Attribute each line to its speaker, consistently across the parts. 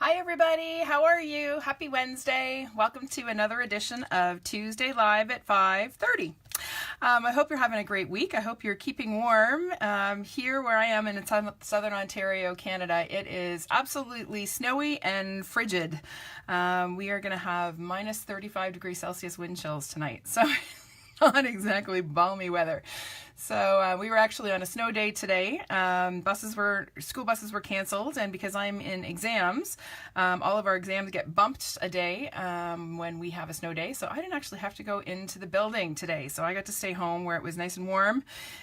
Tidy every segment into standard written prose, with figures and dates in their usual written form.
Speaker 1: Hi everybody, how are you? Happy Wednesday. Welcome to another edition of Tuesday Live at 5:30. I hope you're having a great week. I hope you're keeping warm. Here where I am in southern Ontario, Canada, it is absolutely snowy and frigid. We are going to have minus 35 degrees Celsius wind chills tonight, so not exactly balmy weather. So we were actually on a snow day today. School buses were canceled, and because I'm in exams, all of our exams get bumped a day when we have a snow day. So I didn't actually have to go into the building today. So I got to stay home where it was nice and warm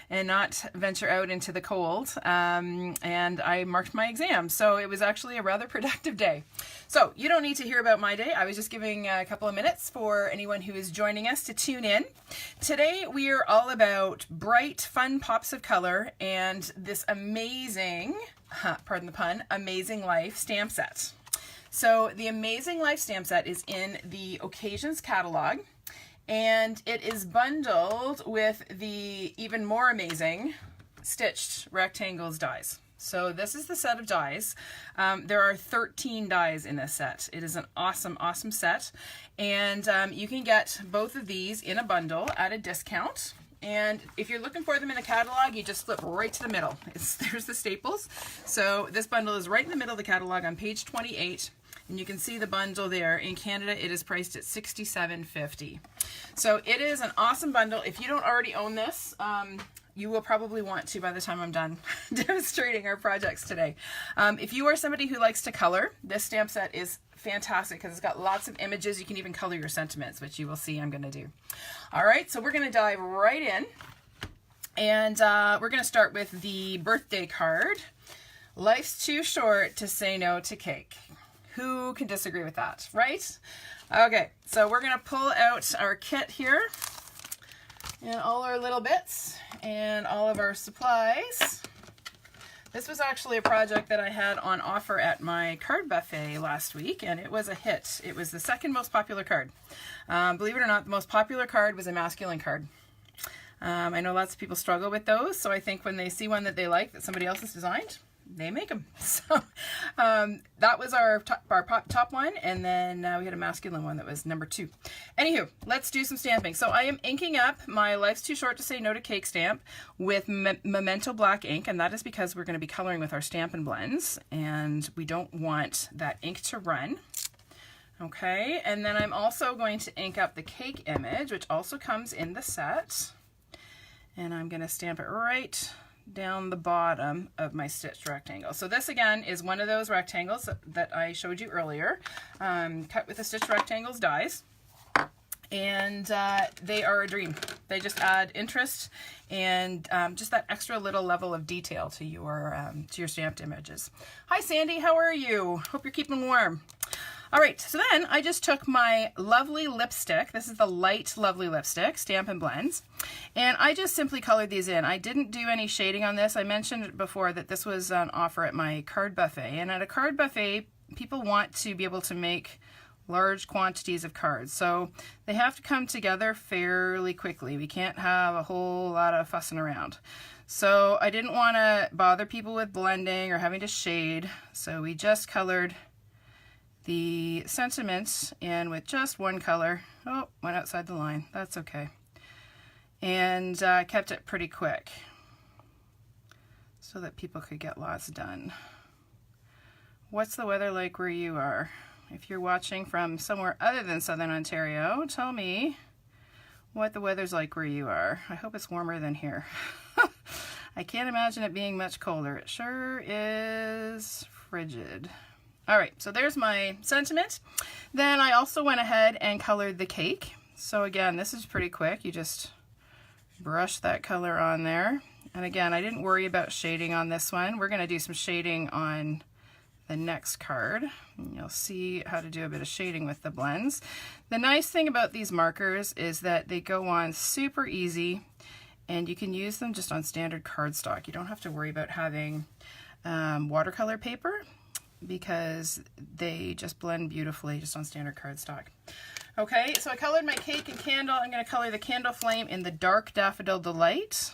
Speaker 1: and not venture out into the cold. And I marked my exams. So it was actually a rather productive day. So you don't need to hear about my day. I was just giving a couple of minutes for anyone who is joining us to tune in. Today we are all about bright, fun pops of color and this amazing, pardon the pun, Amazing Life stamp set. So the Amazing Life stamp set is in the Occasions Catalogue, and it is bundled with the even more amazing stitched rectangles dies. So this is the set of dies. There are 13 dies in this set. It is an awesome, awesome set. And you can get both of these in a bundle at a discount. And if you're looking for them in a catalog, you just flip right to the middle. There's the staples. So this bundle is right in the middle of the catalog on page 28. And you can see the bundle there. In Canada, it is priced at $67.50. So it is an awesome bundle. If you don't already own this, you will probably want to by the time I'm done demonstrating our projects today. If you are somebody who likes to color, this stamp set is fantastic because it's got lots of images. You can even color your sentiments, which you will see I'm going to do. All right, so we're going to dive right in. And we're going to start with the birthday card. Life's too short to say no to cake. Who can disagree with that, right? Okay, so we're going to pull out our kit here and all our little bits and all of our supplies. This was actually a project that I had on offer at my card buffet last week, and it was a hit. It was the second most popular card. Believe it or not, the most popular card was a masculine card. I know lots of people struggle with those, so I think when they see one that they like that somebody else has designed, they make them. So that was our top one, and then we had a masculine one that was number 2. Anywho, let's do some stamping. So I am inking up my Life's Too Short to Say No to Cake stamp with Memento Black ink, and that is because we're going to be coloring with our Stampin' blends, and we don't want that ink to run. Okay, and then I'm also going to ink up the cake image, which also comes in the set, and I'm going to stamp it right down the bottom of my stitched rectangle. So this again is one of those rectangles that I showed you earlier, cut with the stitched rectangles dies, and they are a dream. They just add interest and just that extra little level of detail to your stamped images. Hi Sandy, how are you? Hope you're keeping warm. All right, so then I just took my lovely lipstick. This is the light lovely lipstick, Stampin' Blends, and I just simply colored these in. I didn't do any shading on this. I mentioned before that this was on offer at my card buffet, and at a card buffet, people want to be able to make large quantities of cards, so they have to come together fairly quickly. We can't have a whole lot of fussing around. So I didn't want to bother people with blending or having to shade, so we just colored the sentiments in with just one color. Oh, went outside the line. That's okay. And kept it pretty quick so that people could get lots done. What's the weather like where you are? If you're watching from somewhere other than Southern Ontario, tell me what the weather's like where you are. I hope it's warmer than here. I can't imagine it being much colder. It sure is frigid. All right, so there's my sentiment. Then I also went ahead and colored the cake. So again, this is pretty quick. You just brush that color on there. And again, I didn't worry about shading on this one. We're gonna do some shading on the next card. And you'll see how to do a bit of shading with the blends. The nice thing about these markers is that they go on super easy, and you can use them just on standard cardstock. You don't have to worry about having watercolor paper, because they just blend beautifully just on standard cardstock. Okay, so I colored my cake and candle. I'm going to color the candle flame in the dark Daffodil Delight.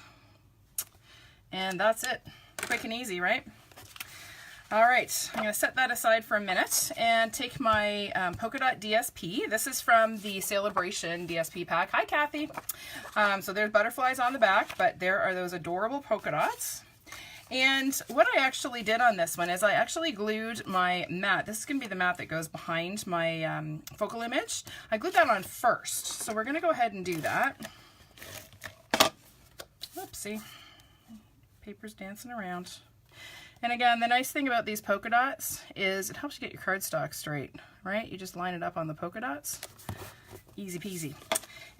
Speaker 1: And that's it. Quick and easy, right? All right, I'm going to set that aside for a minute and take my polka dot DSP. This is from the Celebration DSP pack. Hi, Kathy. So there's butterflies on the back, but there are those adorable polka dots. And what I actually did on this one is I actually glued my mat. This is going to be the mat that goes behind my focal image. I glued that on first. So we're going to go ahead and do that. Whoopsie. Paper's dancing around. And again, the nice thing about these polka dots is it helps you get your cardstock straight, right? You just line it up on the polka dots. Easy peasy.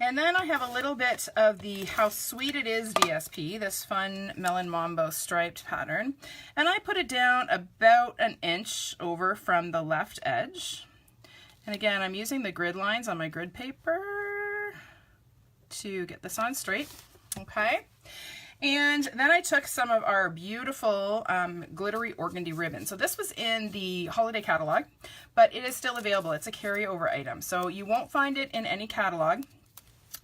Speaker 1: And then I have a little bit of the How Sweet It Is DSP, this fun Melon Mambo striped pattern. And I put it down about an inch over from the left edge. And again, I'm using the grid lines on my grid paper to get this on straight, okay? And then I took some of our beautiful glittery organdy ribbon. So this was in the holiday catalog, but it is still available. It's a carryover item. So you won't find it in any catalog,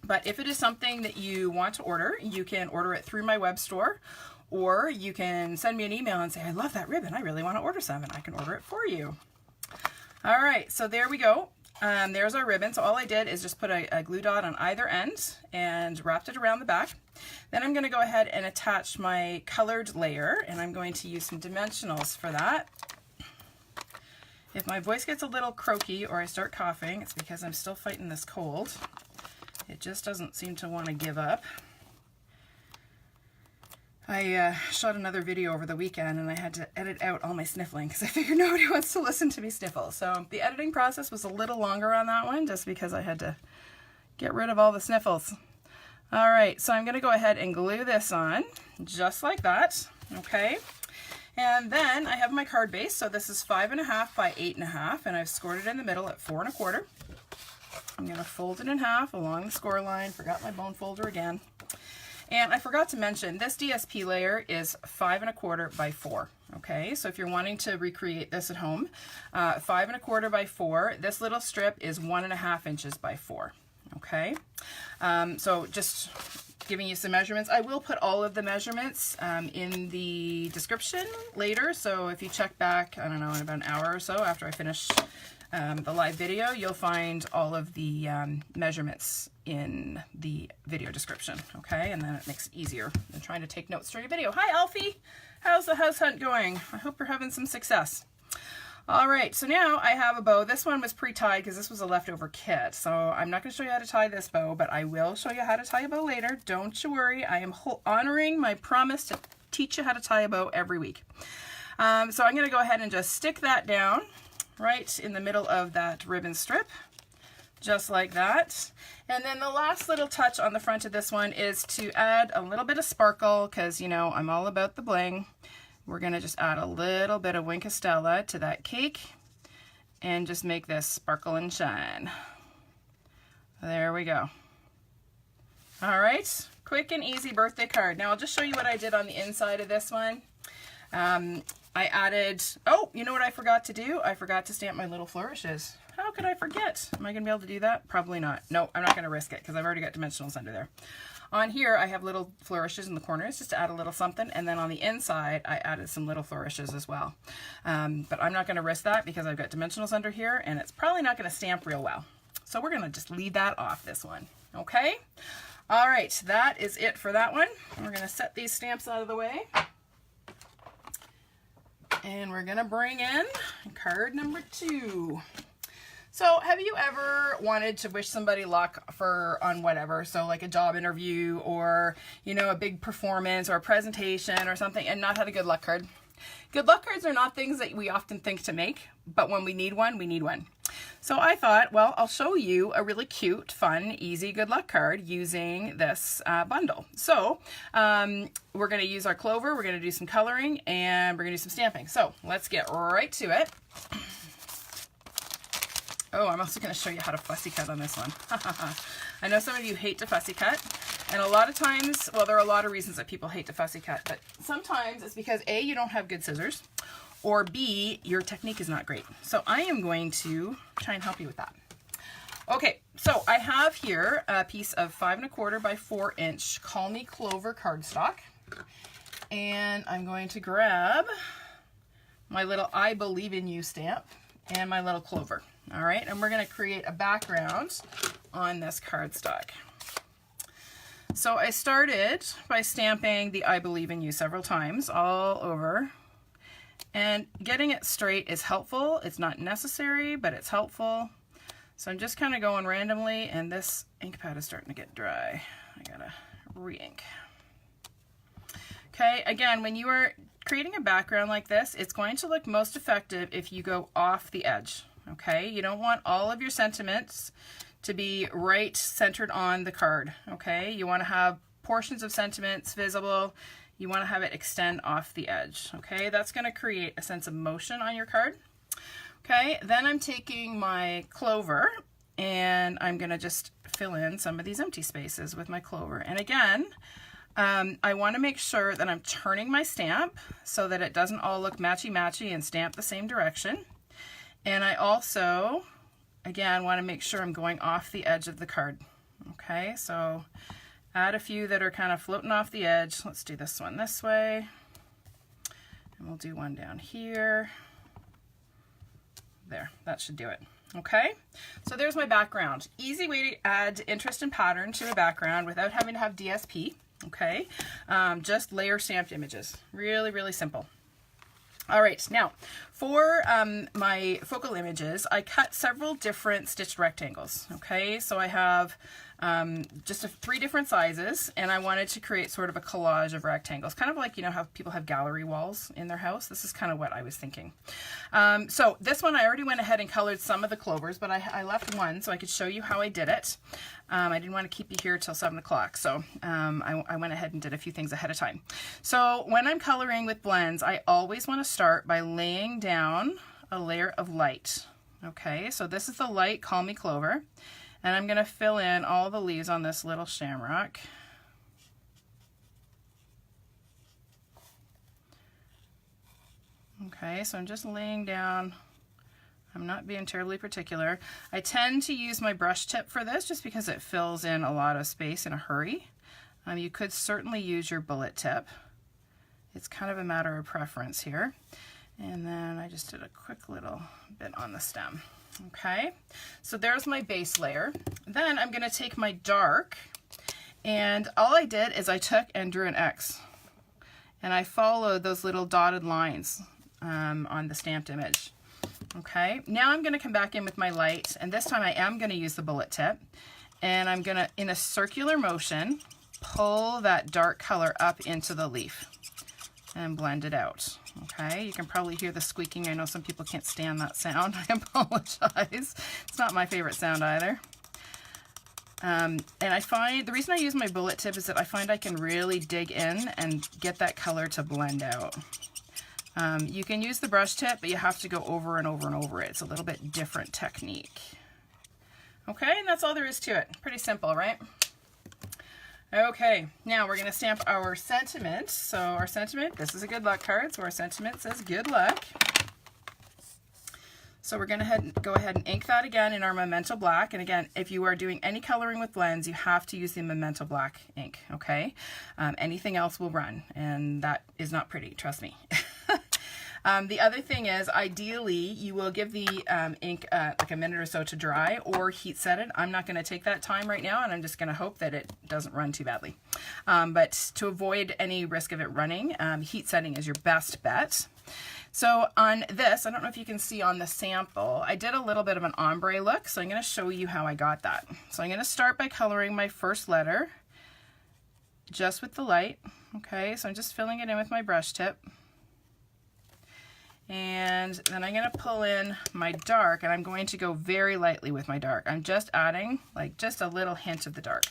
Speaker 1: but if it is something that you want to order, you can order it through my web store, or you can send me an email and say, I love that ribbon. I really want to order some, and I can order it for you. All right, so there we go. There's our ribbon. So all I did is just put a glue dot on either end and wrapped it around the back. Then I'm going to go ahead and attach my colored layer, and I'm going to use some dimensionals for that. If my voice gets a little croaky or I start coughing, it's because I'm still fighting this cold. It just doesn't seem to want to give up. I shot another video over the weekend and I had to edit out all my sniffling because I figured nobody wants to listen to me sniffle. So the editing process was a little longer on that one just because I had to get rid of all the sniffles. All right, so I'm going to go ahead and glue this on just like that, okay? And then I have my card base. So this is 5.5 by 8.5, and I've scored it in the middle at 4.25. I'm going to fold it in half along the score line. Forgot my bone folder again. And I forgot to mention, this DSP layer is 5.25 by 4. Okay, so if you're wanting to recreate this at home, 5.25 by 4. This little strip is 1.5 inches by 4. Okay, so just giving you some measurements. I will put all of the measurements in the description later. So if you check back, I don't know, in about an hour or so after I finish the live video, you'll find all of the measurements in the video description, okay? And then it makes it easier than trying to take notes during a video. Hi, Alfie! How's the house hunt going? I hope you're having some success. All right, so now I have a bow. This one was pre-tied because this was a leftover kit. So I'm not going to show you how to tie this bow, but I will show you how to tie a bow later. Don't you worry. I am honoring my promise to teach you how to tie a bow every week. So I'm going to go ahead and just stick that down right in the middle of that ribbon strip, just like that. And then the last little touch on the front of this one is to add a little bit of sparkle because, you know, I'm all about the bling. We're going to just add a little bit of Wink of Stella to that cake and just make this sparkle and shine. There we go. All right, quick and easy birthday card. Now I'll just show you what I did on the inside of this one. I added, oh, you know what I forgot to do? I forgot to stamp my little flourishes. How could I forget? Am I going to be able to do that? Probably not. No, I'm not going to risk it because I've already got dimensionals under there. On here, I have little flourishes in the corners just to add a little something. And then on the inside, I added some little flourishes as well. But I'm not going to risk that because I've got dimensionals under here and it's probably not going to stamp real well. So we're going to just leave that off this one. Okay? All right, that is it for that one. We're going to set these stamps out of the way. And we're going to bring in card number 2. So have you ever wanted to wish somebody luck on whatever, so like a job interview or, you know, a big performance or a presentation or something and not had a good luck card? Good luck cards are not things that we often think to make, but when we need one, we need one. So I thought, well, I'll show you a really cute, fun, easy good luck card using this bundle. So we're going to use our Clover, we're going to do some coloring, and we're going to do some stamping. So let's get right to it. Oh, I'm also going to show you how to fussy cut on this one. I know some of you hate to fussy cut, and a lot of times, well, there are a lot of reasons that people hate to fussy cut, but sometimes it's because A, you don't have good scissors, or B, your technique is not great. So I am going to try and help you with that. Okay, so I have here a piece of 5.25 by 4 inch Call Me Clover cardstock, and I'm going to grab my little I Believe in You stamp, and my little clover. All right, and we're going to create a background on this cardstock. So I started by stamping the I Believe in You several times all over, and getting it straight is helpful. It's not necessary, but it's helpful. So I'm just kind of going randomly, and this ink pad is starting to get dry. I gotta re-ink. Okay, again, when you are creating a background like this, it's going to look most effective if you go off the edge. Okay, you don't want all of your sentiments to be right centered on the card. Okay, you want to have portions of sentiments visible. You want to have it extend off the edge. Okay, that's going to create a sense of motion on your card. Okay, then I'm taking my clover and I'm going to just fill in some of these empty spaces with my clover. And again, I want to make sure that I'm turning my stamp so that it doesn't all look matchy-matchy and stamp the same direction. And I also, again, want to make sure I'm going off the edge of the card. Okay, so add a few that are kind of floating off the edge. Let's do this one this way. And we'll do one down here. There, that should do it. Okay, so there's my background. Easy way to add interest and pattern to a background without having to have DSP. Okay, just layer stamped images. Really, really simple. All right, now for my focal images, I cut several different stitched rectangles. Okay, so I have just 3 different sizes, and I wanted to create sort of a collage of rectangles, kind of like, you know, how people have gallery walls in their house. This is kind of what I was thinking. So this one, I already went ahead and colored some of the clovers, but I left one so I could show you how I did it. I didn't want to keep you here till 7 o'clock, so I went ahead and did a few things ahead of time. So when I'm coloring with blends, I always want to start by laying down a layer of light. Okay, so this is the light Call Me Clover. And I'm going to fill in all the leaves on this little shamrock. Okay, so I'm just laying down. I'm not being terribly particular. I tend to use my brush tip for this just because it fills in a lot of space in a hurry. You could certainly use your bullet tip. It's kind of a matter of preference here. And then I just did a quick little bit on the stem. Okay, so there's my base layer. Then I'm going to take my dark, and all I did is I took and drew an X, and I followed those little dotted lines on the stamped image. Okay, now I'm going to come back in with my light, and this time I am going to use the bullet tip, and I'm going to, in a circular motion, pull that dark color up into the leaf and blend it out. Okay, you can probably hear the squeaking. I know some people can't stand that sound. I apologize. It's not my favorite sound either. And I find the reason I use my bullet tip is that I find I can really dig in and get that color to blend out. You can use the brush tip, but you have to go over and over and over it. It's a little bit different technique. Okay, and that's all there is to it. Pretty simple, right? Okay, now we're going to stamp our sentiment. So our sentiment, this is a good luck card, so our sentiment says good luck. So we're going to go ahead and ink that again in our Memento Black. And again, if you are doing any coloring with blends, you have to use the Memento Black ink, okay? Anything else will run, and that is not pretty, trust me. The other thing is, ideally, you will give the ink like a minute or so to dry or heat set it. I'm not going to take that time right now, and I'm just going to hope that it doesn't run too badly. But to avoid any risk of it running, heat setting is your best bet. So on this, I don't know if you can see on the sample, I did a little bit of an ombre look, so I'm going to show you how I got that. So I'm going to start by coloring my first letter just with the light. Okay, so I'm just filling it in with my brush tip. And then I'm going to pull in my dark, and I'm going to go very lightly with my dark. I'm just adding like just a little hint of the dark.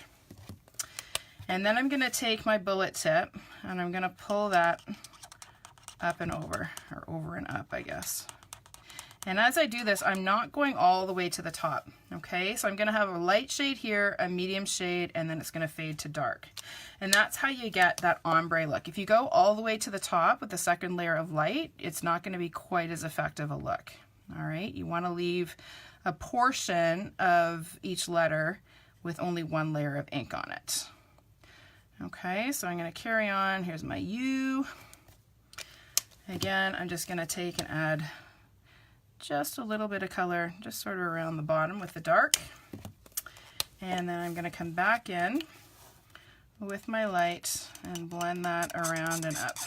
Speaker 1: And then I'm going to take my bullet tip, and I'm going to pull that up and over, or over and up, I guess. And as I do this, I'm not going all the way to the top, okay? So I'm going to have a light shade here, a medium shade, and then it's going to fade to dark. And that's how you get that ombre look. If you go all the way to the top with the second layer of light, it's not going to be quite as effective a look, all right? You want to leave a portion of each letter with only one layer of ink on it. Okay, so I'm going to carry on. Here's my U. Again, I'm just going to take and add just a little bit of color, just sort of around the bottom with the dark. And then I'm going to come back in with my light and blend that around and up.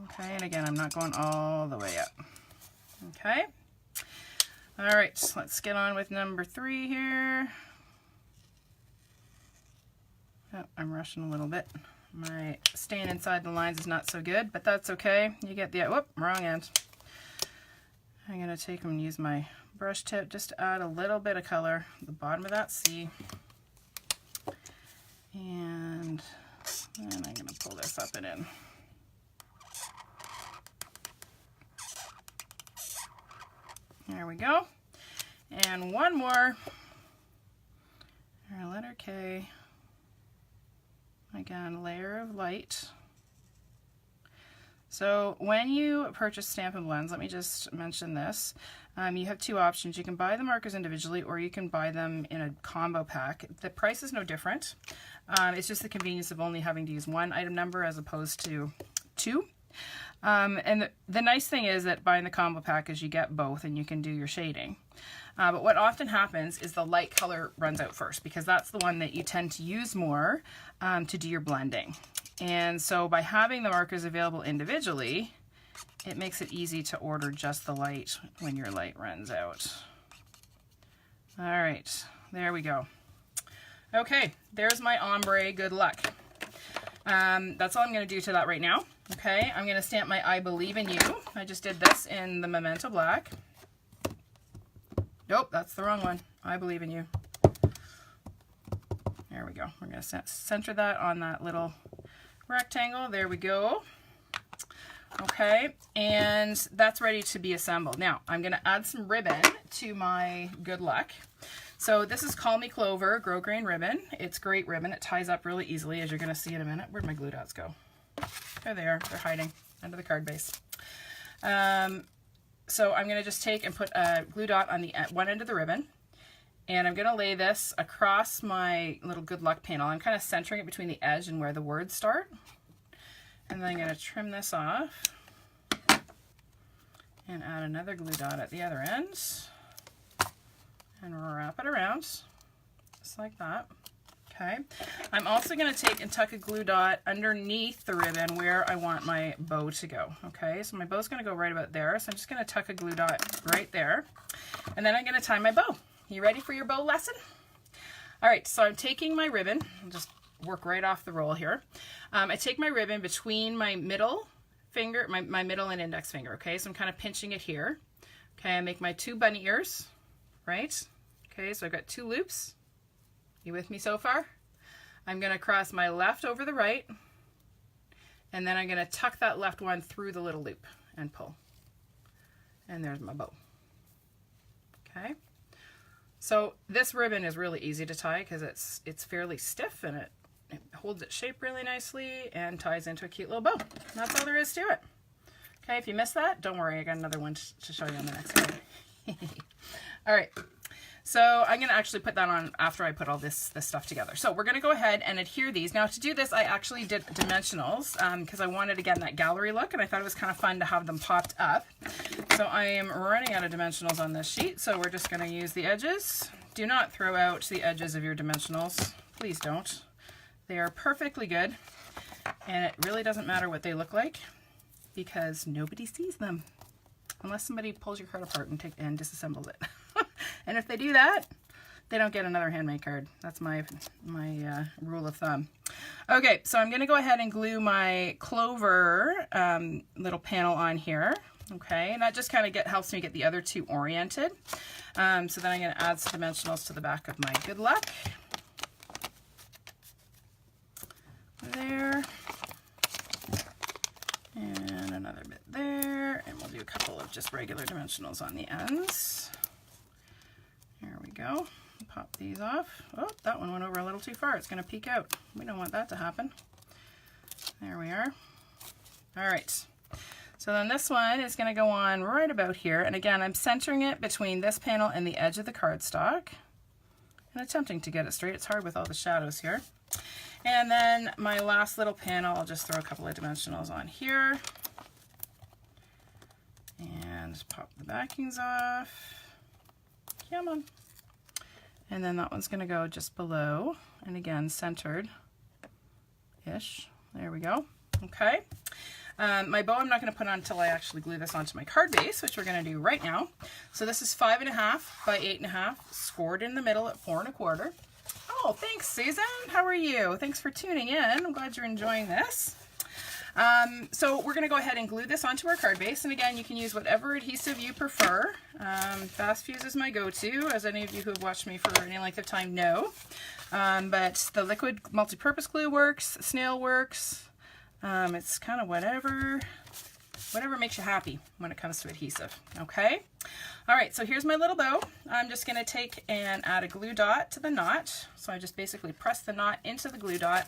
Speaker 1: Okay, and again, I'm not going all the way up. Okay. All right, let's get on with number 3 here. Oh, I'm rushing a little bit. My staying inside the lines is not so good, but that's okay. You get the, whoop, wrong end. I'm going to take and use my brush tip just to add a little bit of color at the bottom of that C. And then I'm going to pull this up and in. There we go. And one more. Our letter K. Again, layer of light. So when you purchase Stampin' Blends, let me just mention this. You have 2 options. You can buy the markers individually, or you can buy them in a combo pack. The price is no different. It's just the convenience of only having to use 1 item number as opposed to 2. And the nice thing is that buying the combo pack is you get both and you can do your shading. But what often happens is the light color runs out first, because that's the one that you tend to use more to do your blending. And so by having the markers available individually, it makes it easy to order just the light when your light runs out. All right, there we go. Okay, there's my ombre, good luck. That's all I'm going to do to that right now. Okay, I'm going to stamp my I Believe in You. I just did this in the Memento Black. Nope, that's the wrong one. I Believe in You. There we go. We're going to center that on that little rectangle. There we go. Okay, and that's ready to be assembled. Now, I'm going to add some ribbon to my good luck. So this is Call Me Clover Grow Grain ribbon. It's great ribbon. It ties up really easily, as you're going to see in a minute. Where'd my glue dots go? There they are. They're hiding under the card base. So I'm going to just take and put a glue dot on the one end of the ribbon, and I'm going to lay this across my little good luck panel. I'm kind of centering it between the edge and where the words start. And then I'm going to trim this off and add another glue dot at the other end and wrap it around just like that. Okay. I'm also going to take and tuck a glue dot underneath the ribbon where I want my bow to go. Okay, so my bow's going to go right about there, so I'm just going to tuck a glue dot right there, and then I'm going to tie my bow. You ready for your bow lesson? All right, so I'm taking my ribbon. I'll just work right off the roll here. I take my ribbon between my middle finger, my middle and index finger. Okay, so I'm kind of pinching it here. Okay, I make my 2 bunny ears, right? Okay, so I've got 2 loops. You with me so far? I'm going to cross my left over the right, and then I'm going to tuck that left one through the little loop and pull. And there's my bow. Okay. So this ribbon is really easy to tie because it's fairly stiff, and it holds its shape really nicely and ties into a cute little bow. And that's all there is to it. Okay, if you missed that, don't worry, I got another one to show you on the next one. All right. So I'm going to actually put that on after I put all this stuff together. So we're going to go ahead and adhere these. Now to do this, I actually did dimensionals because I wanted, again, that gallery look, and I thought it was kind of fun to have them popped up. So I am running out of dimensionals on this sheet, so we're just going to use the edges. Do not throw out the edges of your dimensionals. Please don't. They are perfectly good, and it really doesn't matter what they look like because nobody sees them unless somebody pulls your card apart and disassembles it. And if they do that, they don't get another handmade card. That's my rule of thumb. Okay, so I'm going to go ahead and glue my Clover little panel on here. Okay, and that just kind of helps me get the other 2 oriented. So then I'm going to add some dimensionals to the back of my good luck. There. And another bit there. And we'll do a couple of just regular dimensionals on the ends. There we go. Pop these off. Oh, that one went over a little too far. It's going to peek out. We don't want that to happen. There we are. All right. So then this one is going to go on right about here. And again, I'm centering it between this panel and the edge of the cardstock. and attempting to get it straight. It's hard with all the shadows here. And then my last little panel, I'll just throw a couple of dimensionals on here. And pop the backings off. Come on. And then that one's going to go just below, and again, centered-ish. There we go. Okay. My bow I'm not going to put on until I actually glue this onto my card base, which we're going to do right now. So this is 5.5 by 8.5, scored in the middle at 4 1/4. Oh, thanks, Susan. How are you? Thanks for tuning in. I'm glad you're enjoying this. So we're going to go ahead and glue this onto our card base. And again, you can use whatever adhesive you prefer. Fast Fuse is my go-to, as any of you who have watched me for any length of time know. But the liquid multi-purpose glue works, snail works. It's kind of whatever makes you happy when it comes to adhesive. Okay. All right. So here's my little bow. I'm just going to take and add a glue dot to the knot. So I just basically press the knot into the glue dot,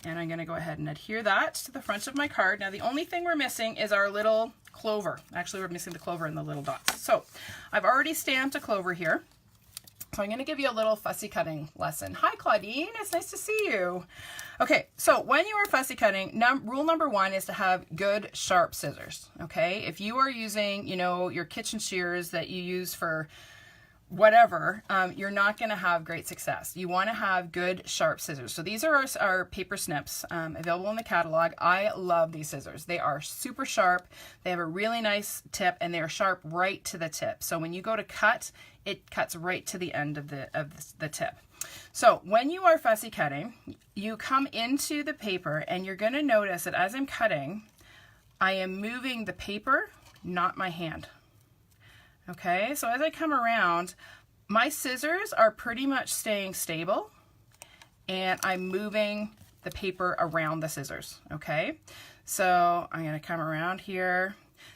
Speaker 1: and I'm going to go ahead and adhere that to the front of my card. Now the only thing we're missing is our little clover. Actually, we're missing the clover and the little dots. So I've already stamped a clover here. So I'm going to give you a little fussy cutting lesson. Hi, Claudine. It's nice to see you. Okay, so when you are fussy cutting, rule number 1 is to have good, sharp scissors. Okay, if you are using, you know, your kitchen shears that you use for whatever, you're not going to have great success. You want to have good, sharp scissors. So these are our paper snips available in the catalog. I love these scissors. They are super sharp. They have a really nice tip, and they are sharp right to the tip. So when you go to cut, it cuts right to the end of the tip. So when you are fussy cutting, you come into the paper, and you're going to notice that as I'm cutting, I am moving the paper, not my hand. Okay, so as I come around, my scissors are pretty much staying stable, and I'm moving the paper around the scissors. Okay, so I'm going to come around here.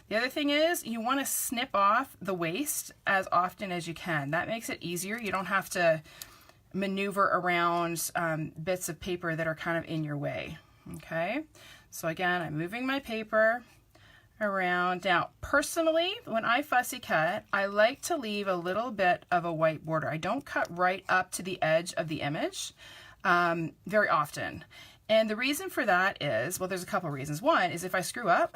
Speaker 1: The other thing is you want to snip off the waste as often as you can. That makes it easier. You don't have to maneuver around bits of paper that are kind of in your way. Okay, so again, I'm moving my paper around. Now, personally, when I fussy cut, I like to leave a little bit of a white border. I don't cut right up to the edge of the image very often. And the reason for that is, well, there's a couple reasons. One is if I screw up,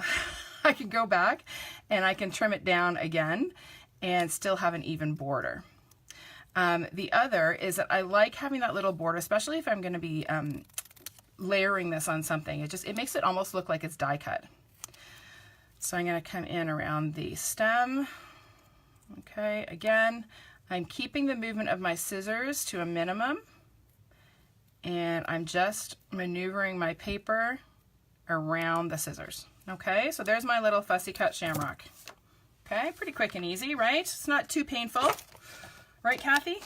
Speaker 1: I can go back and I can trim it down again and still have an even border. The other is that I like having that little border, especially if I'm going to be layering this on something. It makes it almost look like it's die cut. So I'm going to come in around the stem. Okay, again, I'm keeping the movement of my scissors to a minimum, and I'm just maneuvering my paper around the scissors. Okay, so there's my little fussy cut shamrock. Okay, pretty quick and easy, right? It's not too painful. Right, Kathy?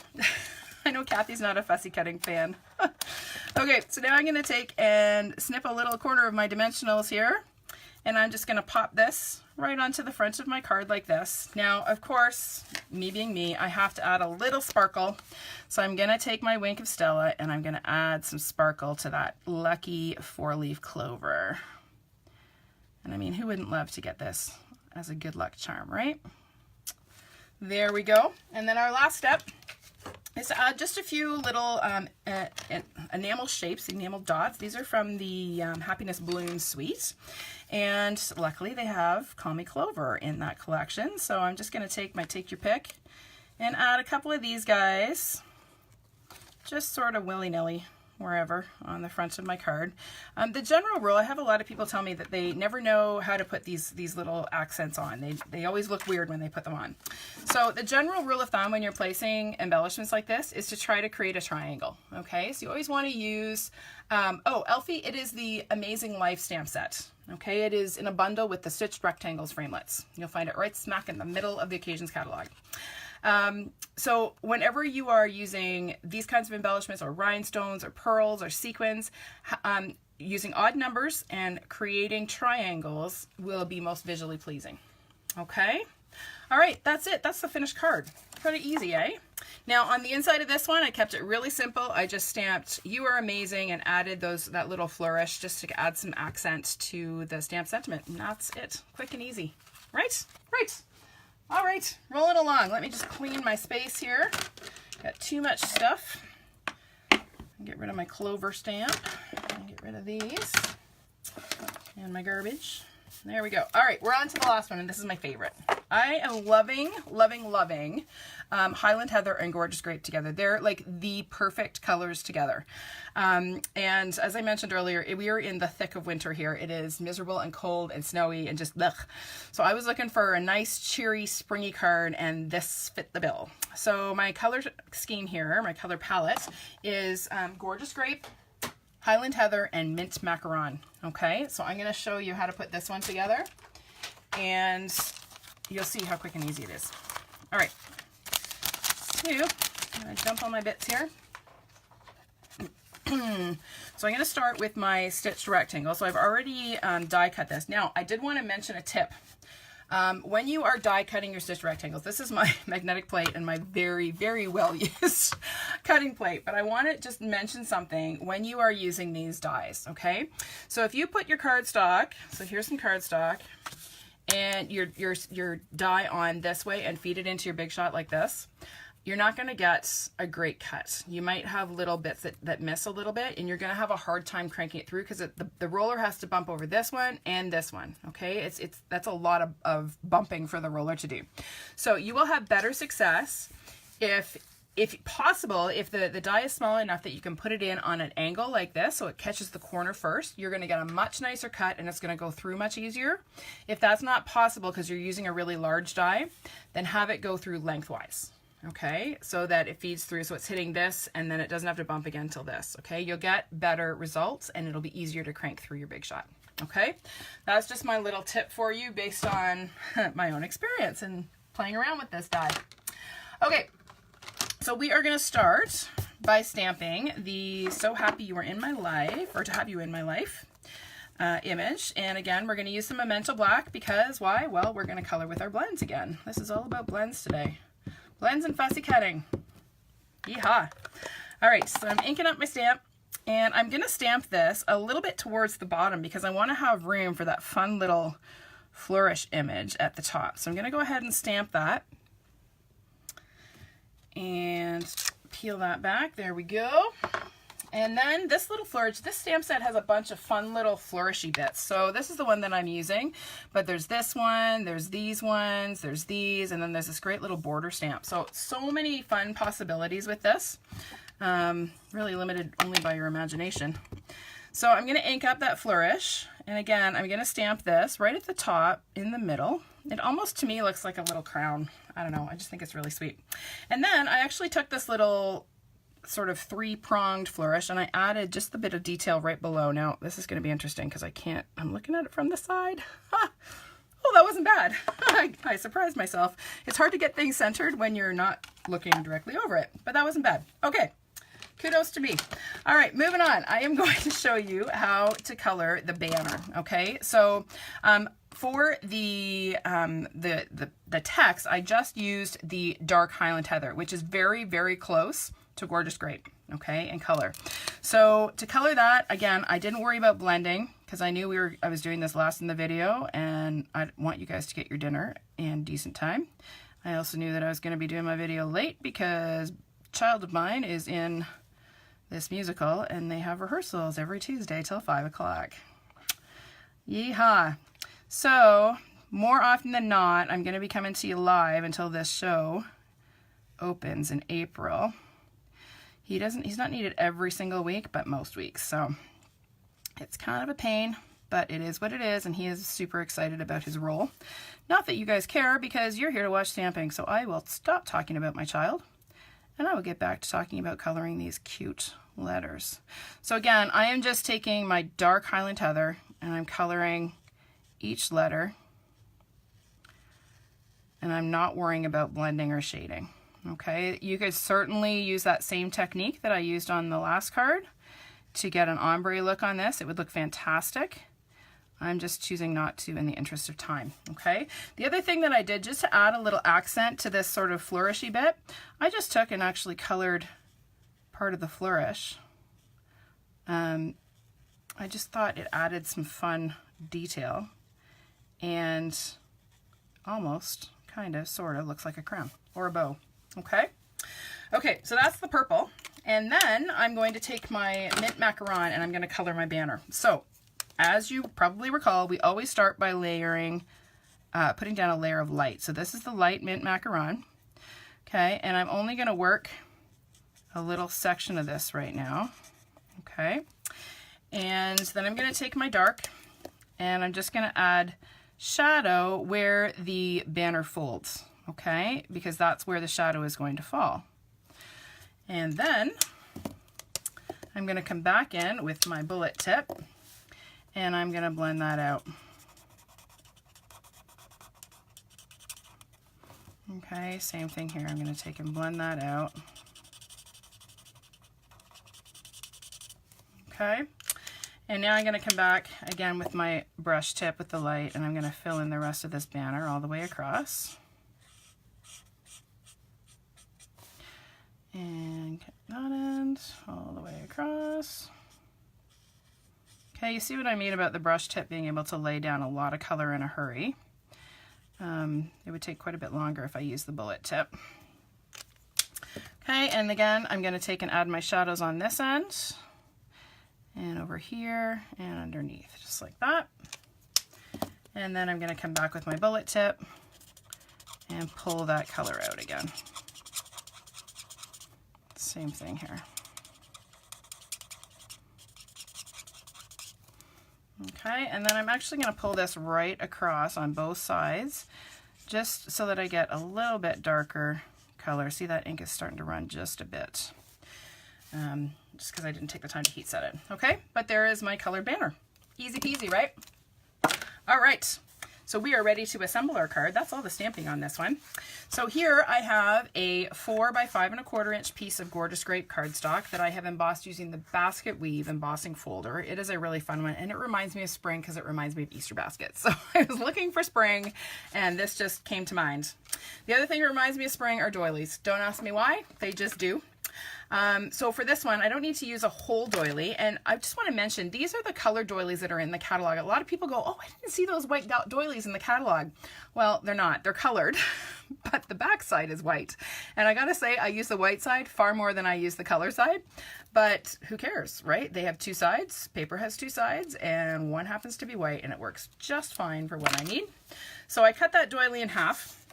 Speaker 1: I know Kathy's not a fussy cutting fan. Okay, so now I'm going to take and snip a little corner of my dimensionals here. And I'm just going to pop this right onto the front of my card like this. Now, of course, me being me, I have to add a little sparkle. So I'm going to take my Wink of Stella and I'm going to add some sparkle to that lucky 4-leaf clover. And I mean, who wouldn't love to get this as a good luck charm, right? There we go. And then our last step is to add just a few little enamel shapes, enamel dots. These are from the Happiness Balloon Suite. And luckily they have Call Me Clover in that collection. So I'm just going to take my Take Your Pick and add a couple of these guys, just sort of willy-nilly wherever on the front of my card. The general rule, I have a lot of people tell me that they never know how to put these little accents on. They always look weird when they put them on. So the general rule of thumb when you're placing embellishments like this is to try to create a triangle. Okay, so you always want to use, oh, Elfie, it is the Amazing Life stamp set. Okay, it is in a bundle with the stitched rectangles framelits. You'll find it right smack in the middle of the Occasions Catalog. So whenever you are using these kinds of embellishments or rhinestones or pearls or sequins, using odd numbers and creating triangles will be most visually pleasing. Okay, all right, that's it. That's the finished card. Pretty easy, eh? Now on the inside of this one, I kept it really simple. I just stamped "You Are Amazing" and added that little flourish just to add some accent to the stamp sentiment. And that's it. Quick and easy. Right? Right. All right, rolling along. Let me just clean my space here. Got too much stuff. Get rid of my Clover stamp. Get rid of these. And my garbage. There we go. All right, we're on to the last one, and this is my favorite. I am loving, loving, loving Highland Heather and Gorgeous Grape together. They're like the perfect colors together. And as I mentioned earlier, we are in the thick of winter here. It is miserable and cold and snowy and just ugh. So I was looking for a nice, cheery, springy card, and this fit the bill. So my color scheme here, my color palette, is Gorgeous Grape, Highland Heather, and Mint Macaron. Okay, so I'm going to show you how to put this one together, and you'll see how quick and easy it is. All right, so I'm going to dump all my bits here. So I'm going to start with my stitched rectangle. So I've already die cut this. Now, I did want to mention a tip. When you are die cutting your stitched rectangles, this is my magnetic plate and my very, very well used cutting plate, but I want to just mention something when you are using these dies, okay? So if you put your cardstock, so here's some cardstock, and your die on this way and feed it into your Big Shot like this, you're not going to get a great cut. You might have little bits that miss a little bit, and you're going to have a hard time cranking it through because the roller has to bump over this one and this one. Okay, that's a lot of bumping for the roller to do. So you will have better success if possible, if the die is small enough that you can put it in on an angle like this so it catches the corner first. You're going to get a much nicer cut, and it's going to go through much easier. If that's not possible because you're using a really large die, then have it go through lengthwise. Okay, so that it feeds through, so it's hitting this and then it doesn't have to bump again till this. Okay, you'll get better results and it'll be easier to crank through your Big Shot. Okay, that's just my little tip for you based on my own experience and playing around with this die. Okay, so we are going to start by stamping the So Happy You Were in My Life, or To Have You in My Life image. And again, we're going to use some Memento Black because why? Well, we're going to color with our blends again. This is all about blends today. Blends and fussy cutting. Yeehaw. All right, so I'm inking up my stamp, and I'm going to stamp this a little bit towards the bottom because I want to have room for that fun little flourish image at the top. So I'm going to go ahead and stamp that and peel that back. There we go. And then this little flourish, this stamp set has a bunch of fun little flourishy bits. So this is the one that I'm using, but there's this one, there's these ones, there's these, and then there's this great little border stamp. So many fun possibilities with this. Really limited only by your imagination. So I'm going to ink up that flourish. And again, I'm going to stamp this right at the top in the middle. It almost to me looks like a little crown. I don't know. I just think it's really sweet. And then I actually took this little sort of three-pronged flourish and I added just a bit of detail right below. Now this is going to be interesting because I'm looking at it from the side. Oh, that wasn't bad. I surprised myself. It's hard to get things centered when you're not looking directly over it, but that wasn't bad. Okay, kudos to me. All right, moving on. I am going to show you how to color the banner. Okay, so for the text, I just used the dark Highland Heather, which is very, very close to Gorgeous Grape, okay, in color. So to color that, again, I didn't worry about blending because I knew I was doing this last in the video and I want you guys to get your dinner in decent time. I also knew that I was going to be doing my video late because a child of mine is in this musical and they have rehearsals every Tuesday till 5 o'clock. Yeehaw. So more often than not, I'm going to be coming to you live until this show opens in April. He's not needed every single week, but most weeks. So it's kind of a pain, but it is what it is. And he is super excited about his role. Not that you guys care because you're here to watch stamping. So I will stop talking about my child and I will get back to talking about coloring these cute letters. So again, I am just taking my dark Highland Heather and I'm coloring each letter. And I'm not worrying about blending or shading. Okay, you could certainly use that same technique that I used on the last card to get an ombre look on this. It would look fantastic. I'm just choosing not to in the interest of time. Okay, the other thing that I did just to add a little accent to this sort of flourishy bit, I just took and actually colored part of the flourish. I just thought it added some fun detail and almost kind of sort of looks like a crown or a bow. Okay, Okay, so that's the purple. And then I'm going to take my mint macaron and I'm going to color my banner. So as you probably recall, we always start by layering, putting down a layer of light. So this is the light mint macaron. Okay, and I'm only going to work a little section of this right now. Okay, and then I'm going to take my dark and I'm just going to add shadow where the banner folds. Okay, because that's where the shadow is going to fall. And then I'm going to come back in with my bullet tip and I'm going to blend that out. Okay, same thing here. I'm going to take and blend that out. Okay, and now I'm going to come back again with my brush tip with the light and I'm going to fill in the rest of this banner all the way across. And get that end all the way across. Okay, you see what I mean about the brush tip being able to lay down a lot of color in a hurry. It would take quite a bit longer if I used the bullet tip. Okay, and again, I'm going to take and add my shadows on this end, and over here, and underneath, just like that. And then I'm going to come back with my bullet tip and pull that color out again. Same thing here. Okay, and then I'm actually going to pull this right across on both sides just so that I get a little bit darker color. See, that ink is starting to run just a bit. Just because I didn't take the time to heat set it. Okay, but there is my colored banner. Easy peasy, right? All right. So we are ready to assemble our card. That's all the stamping on this one. So here I have a 4 by 5 1/4 inch piece of gorgeous grape cardstock that I have embossed using the basket weave embossing folder. It is a really fun one and it reminds me of spring because it reminds me of Easter baskets. So I was looking for spring and this just came to mind. The other thing that reminds me of spring are doilies. Don't ask me why, they just do. So for this one, I don't need to use a whole doily, and I just want to mention, these are the colored doilies that are in the catalog. A lot of people go, oh, I didn't see those white doilies in the catalog. Well, they're not. They're colored, but the back side is white. And I gotta say, I use the white side far more than I use the color side, but who cares, right? They have two sides. Paper has two sides, and one happens to be white, and it works just fine for what I need. So I cut that doily in half.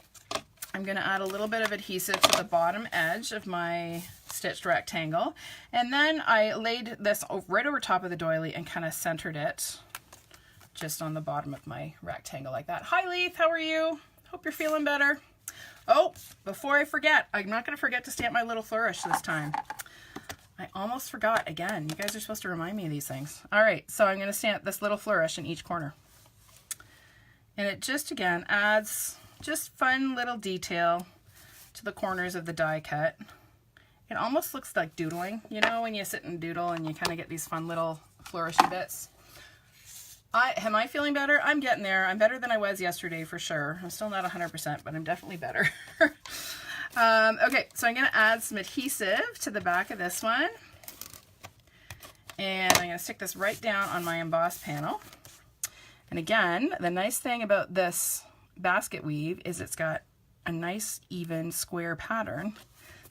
Speaker 1: I'm going to add a little bit of adhesive to the bottom edge of my stitched rectangle, and then I laid this right over top of the doily and kind of centered it just on the bottom of my rectangle like that. Hi Leith, how are you? Hope you're feeling better. Oh, before I forget, I'm not going to forget to stamp my little flourish this time. I almost forgot again. You guys are supposed to remind me of these things. All right, so I'm going to stamp this little flourish in each corner. And it just, again, adds just fun little detail to the corners of the die cut. It almost looks like doodling, you know, when you sit and doodle and you kind of get these fun little flourishy bits. Am I feeling better? I'm getting there. I'm better than I was yesterday for sure. I'm still not 100%, but I'm definitely better. Okay, so I'm going to add some adhesive to the back of this one. And I'm going to stick this right down on my emboss panel. And again, the nice thing about this basket weave is it's got a nice even square pattern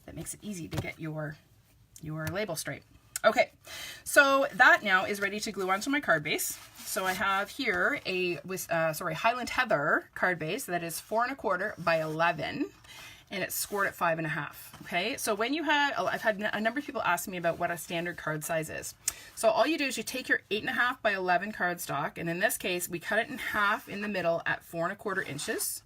Speaker 1: that makes it easy to get your label straight. Okay, so that now is ready to glue onto my card base. So I have here a Highland Heather card base that is 4 1/4 by 11, and it's scored at 5 1/2. Okay, so when you have, I've had a number of people ask me about what a standard card size is. So all you do is you take your 8 1/2 by 11 cardstock, and in this case we cut it in half in the middle at 4 1/4 inches,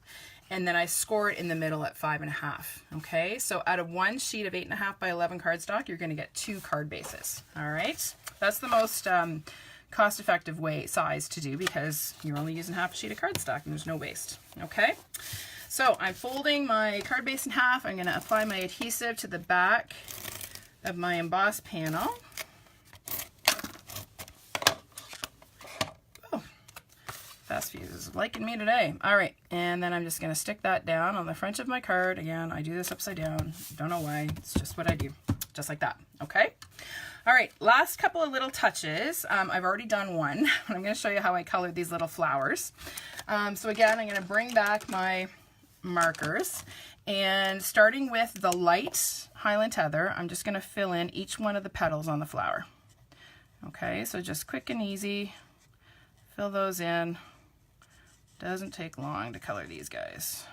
Speaker 1: and then I score it in the middle at 5 1/2. Okay, so out of one sheet of 8 1/2 by 11 cardstock, you're going to get 2 card bases. All right, that's the most cost-effective size to do because you're only using half a sheet of cardstock and there's no waste. Okay. So I'm folding my card base in half. I'm going to apply my adhesive to the back of my emboss panel. Oh, Fast Fuse is liking me today. All right, and then I'm just going to stick that down on the front of my card. Again, I do this upside down. Don't know why. It's just what I do. Just like that. Okay. All right, last couple of little touches. I've already done one. I'm going to show you how I colored these little flowers. So again, I'm going to bring back my markers And starting with the light Highland Heather, I'm just going to fill in each one of the petals on the flower. Okay, so just quick and easy, fill those in. Doesn't take long to color these guys.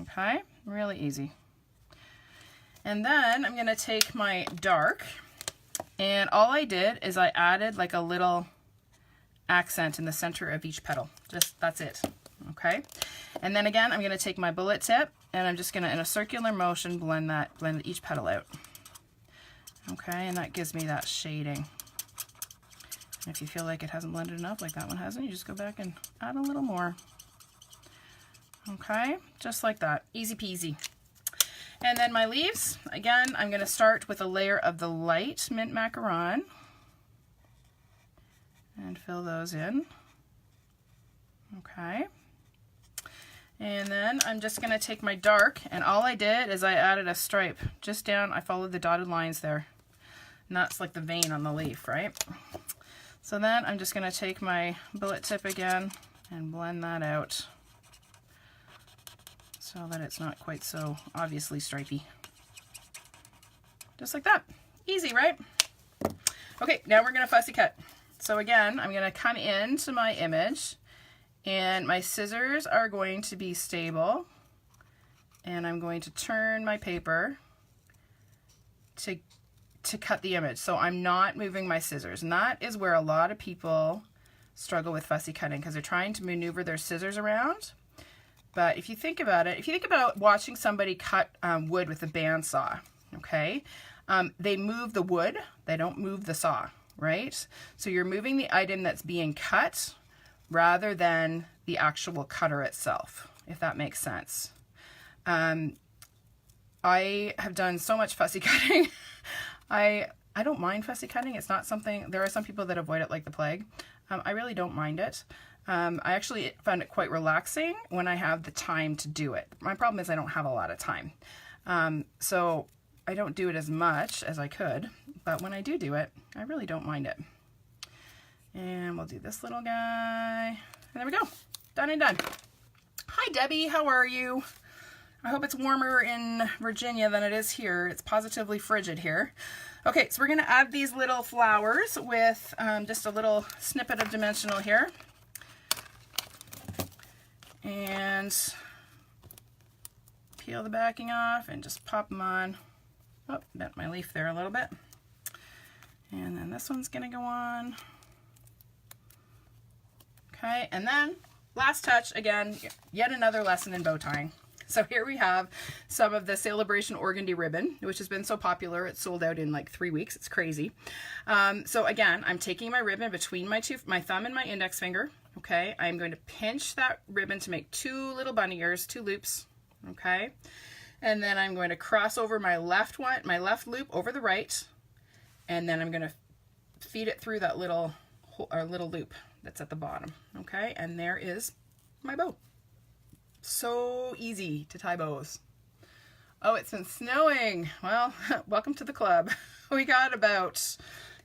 Speaker 1: Okay, really easy. And then I'm going to take my dark, and all I did is I added like a little accent in the center of each petal. Just, that's it. Okay, and then again I'm going to take my bullet tip and I'm just going to, in a circular motion, blend each petal out. Okay, and that gives me that shading. And if you feel like it hasn't blended enough, like that one hasn't, you just go back and add a little more. Okay, just like that, easy peasy. And then my leaves, again, I'm going to start with a layer of the light mint macaron and fill those in. Okay. And then I'm just going to take my dark, and all I did is I added a stripe just down. I followed the dotted lines there. And that's like the vein on the leaf, right? So then I'm just going to take my bullet tip again and blend that out so that it's not quite so obviously stripey. Just like that. Easy, right? Okay, now we're going to fussy cut. So again, I'm going to come into my image, and my scissors are going to be stable, and I'm going to turn my paper to cut the image. So I'm not moving my scissors, and that is where a lot of people struggle with fussy cutting, because they're trying to maneuver their scissors around. But if you think about it, if you think about watching somebody cut wood with a bandsaw, okay, they move the wood, they don't move the saw, right? So you're moving the item that's being cut rather than the actual cutter itself, if that makes sense. I have done so much fussy cutting. I don't mind fussy cutting. It's not something, there are some people that avoid it like the plague. I really don't mind it. I actually found it quite relaxing when I have the time to do it. My problem is I don't have a lot of time. So I don't do it as much as I could, but when I do it, I really don't mind it. And we'll do this little guy. And there we go. Done and done. Hi, Debbie. How are you? I hope it's warmer in Virginia than it is here. It's positively frigid here. Okay, so we're going to add these little flowers with just a little snippet of dimensional here. And peel the backing off and just pop them on. Oh, bent my leaf there a little bit. And then this one's going to go on. Okay, and then last touch, again, yet another lesson in bow tying. So here we have some of the Celebration Organdy ribbon, which has been so popular. It's sold out in like 3 weeks. It's crazy. So again, I'm taking my ribbon between my thumb and my index finger. Okay, I'm going to pinch that ribbon to make two little bunny ears, two loops. Okay, and then I'm going to cross over my left loop over the right, and then I'm going to feed it through that little loop that's at the bottom. Okay, and there is my bow. So easy to tie bows. Oh, it's been snowing. Well, welcome to the club. We got about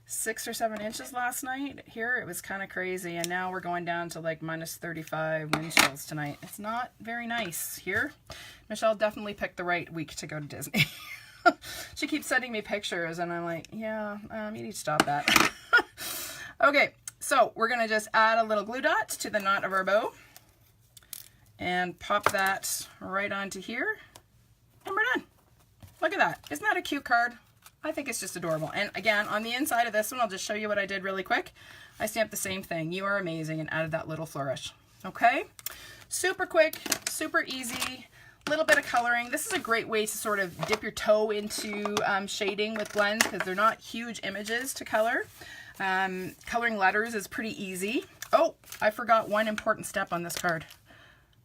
Speaker 1: 6 or 7 inches last night here. It was kind of crazy, and now we're going down to like minus 35 wind chills tonight. It's not very nice here. Michelle definitely picked the right week to go to Disney. She keeps sending me pictures, and I'm like, yeah, you need to stop that. Okay, so we're gonna just add a little glue dot to the knot of our bow and pop that right onto here, and we're done. Look at that. Isn't that a cute card? I think it's just adorable. And again, on the inside of this one, I'll just show you what I did really quick. I stamped the same thing, "You are amazing," and added that little flourish. Okay, super quick, super easy, little bit of coloring. This is a great way to sort of dip your toe into shading with blends, because they're not huge images to color. Coloring letters is pretty easy. Oh, I forgot one important step on this card.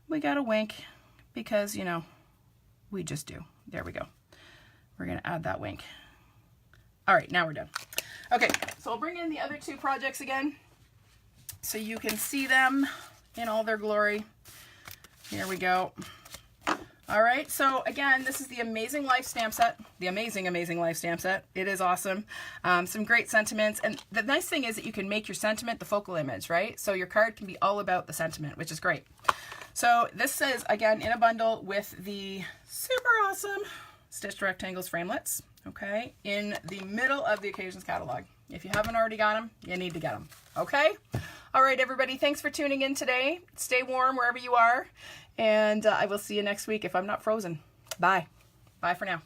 Speaker 1: We got a wink, because, you know, we just do. There we go. We're going to add that wink. All right, now we're done. Okay, so I'll bring in the other 2 projects again so you can see them in all their glory. Here we go. All right, so again, this is the Amazing Life stamp set, the Amazing Life stamp set. It is awesome. Some great sentiments, and the nice thing is that you can make your sentiment the focal image, right? So your card can be all about the sentiment, which is great. So this is, again, in a bundle with the super awesome Stitched Rectangles framelits, okay, in the middle of the Occasions catalog. If you haven't already got them, you need to get them, okay? All right, everybody, thanks for tuning in today. Stay warm wherever you are, and I will see you next week if I'm not frozen. Bye. Bye for now.